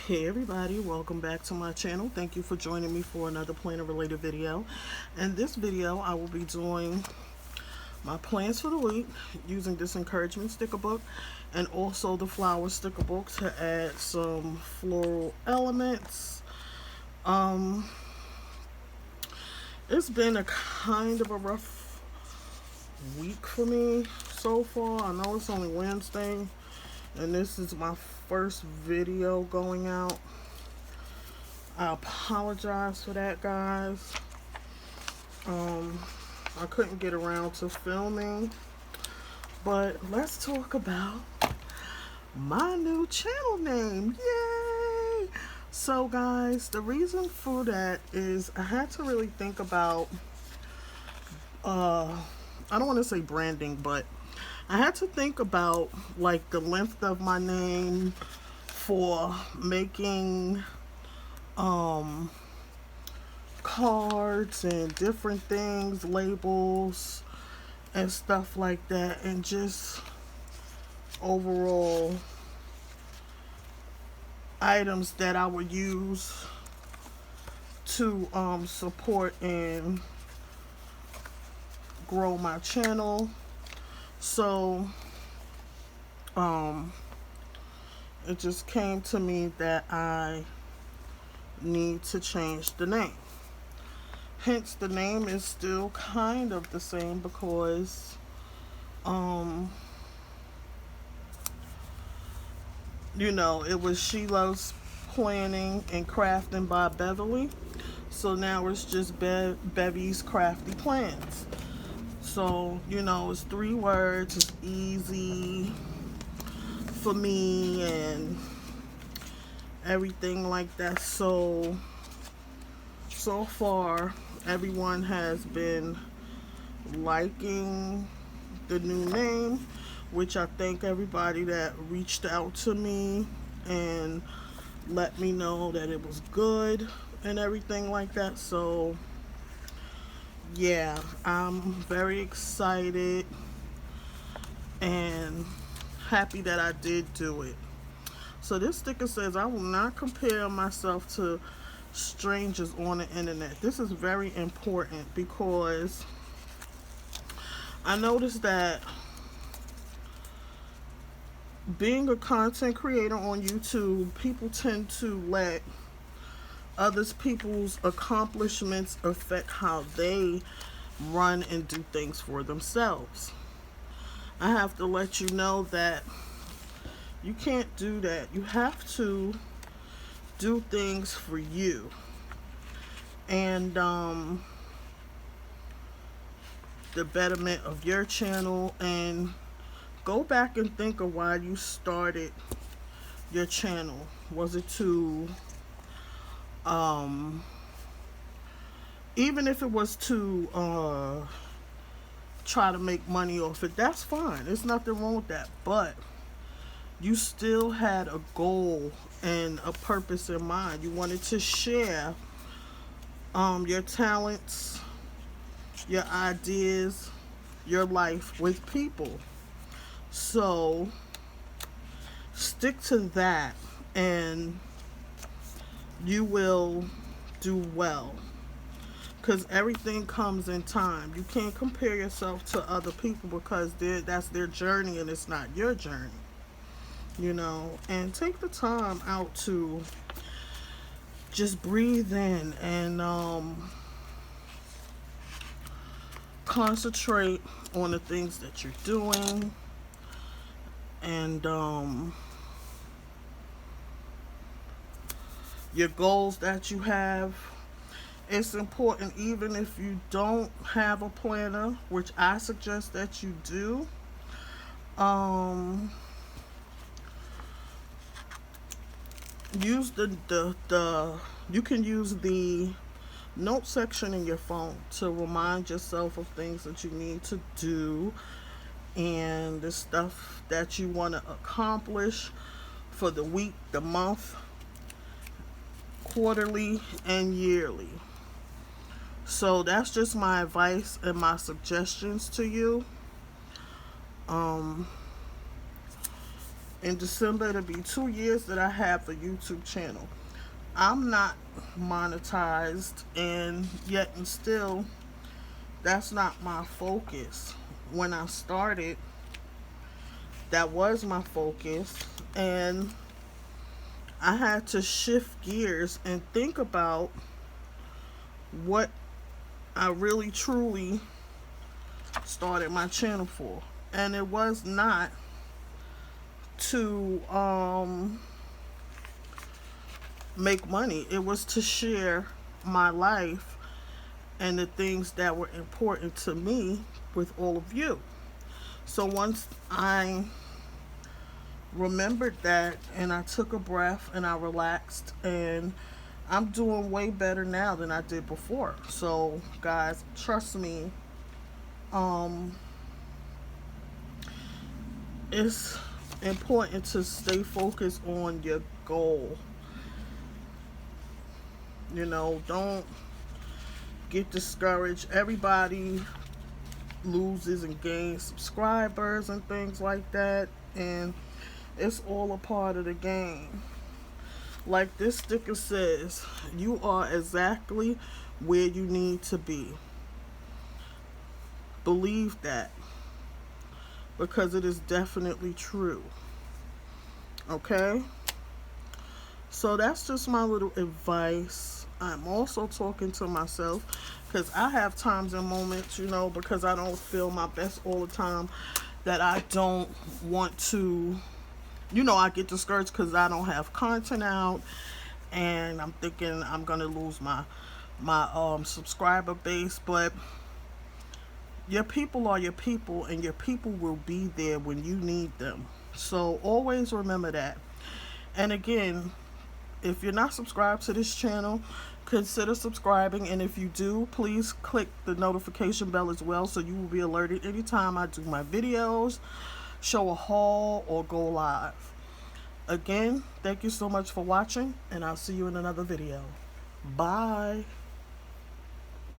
Hey everybody, welcome back to my channel. Thank you for joining me for another planner related video. In this video I will be doing my plans for the week using this encouragement sticker book and also the flower sticker book to add some floral elements. It's been a kind of a rough week for me so far. I know it's only Wednesday and this is my first video going out. I apologize for that, guys. I couldn't get around to filming, but let's talk about my new channel name. Yay! So guys, the reason for that is I had to really think about I don't want to say branding, but I had to think about like the length of my name for making cards and different things, labels and stuff like that, and just overall items that I would use to support and grow my channel. So it just came to me that I need to change the name. Hence the name is still kind of the same because you know, it was She Loves Planning and Crafting by Beverly. So now it's just Bevies Crafty Plans. So, you know, it's 3 words, it's easy for me and everything like that. So far everyone has been liking the new name, which I thank everybody that reached out to me and let me know that it was good and everything like that. So yeah, I'm very excited and happy that I did do it. So this sticker says, I will not compare myself to strangers on the internet. This is very important because I noticed that being a content creator on YouTube, people tend to let others people's accomplishments affect how they run and do things for themselves. I have to let you know that you can't do that. You have to do things for you. And the betterment of your channel, and go back and think of why you started your channel. Was it to even if it was to try to make money off it, that's fine. There's nothing wrong with that. But you still had a goal and a purpose in mind. You wanted to share your talents, your ideas, your life with people. So stick to that and you will do well, because everything comes in time. You can't compare yourself to other people because that's their journey and it's not your journey, you know. And take the time out to just breathe in and concentrate on the things that you're doing and your goals that you have. It's important, even if you don't have a planner, which I suggest that you do. Use you can use the note section in your phone to remind yourself of things that you need to do and the stuff that you want to accomplish for the week, the month, quarterly, and yearly. So that's just my advice and my suggestions to you. In December, it'll be 2 years that I have the YouTube channel. I'm not monetized, and yet and still, that's not my focus. When I started, that was my focus, and I had to shift gears and think about what I really truly started my channel for. And it was not to make money. It was to share my life and the things that were important to me with all of you. So once I remembered that, and I took a breath and I relaxed, and I'm doing way better now than I did before. So guys, trust me, it's important to stay focused on your goal. You know, don't get discouraged. Everybody loses and gains subscribers and things like that, and it's all a part of the game. Like this sticker says, you are exactly where you need to be. Believe that, because it is definitely true. Okay? So that's just my little advice. I'm also talking to myself, because I have times and moments, you know, because I don't feel my best all the time, that I don't want to, you know, I get discouraged because I don't have content out, and I'm thinking I'm gonna lose my subscriber base. But your people are your people, and your people will be there when you need them. So always remember that. And again, if you're not subscribed to this channel, consider subscribing. And if you do, please click the notification bell as well, so you will be alerted anytime I do my videos, show a haul, or go live. Again, thank you so much for watching, and I'll see you in another video. Bye.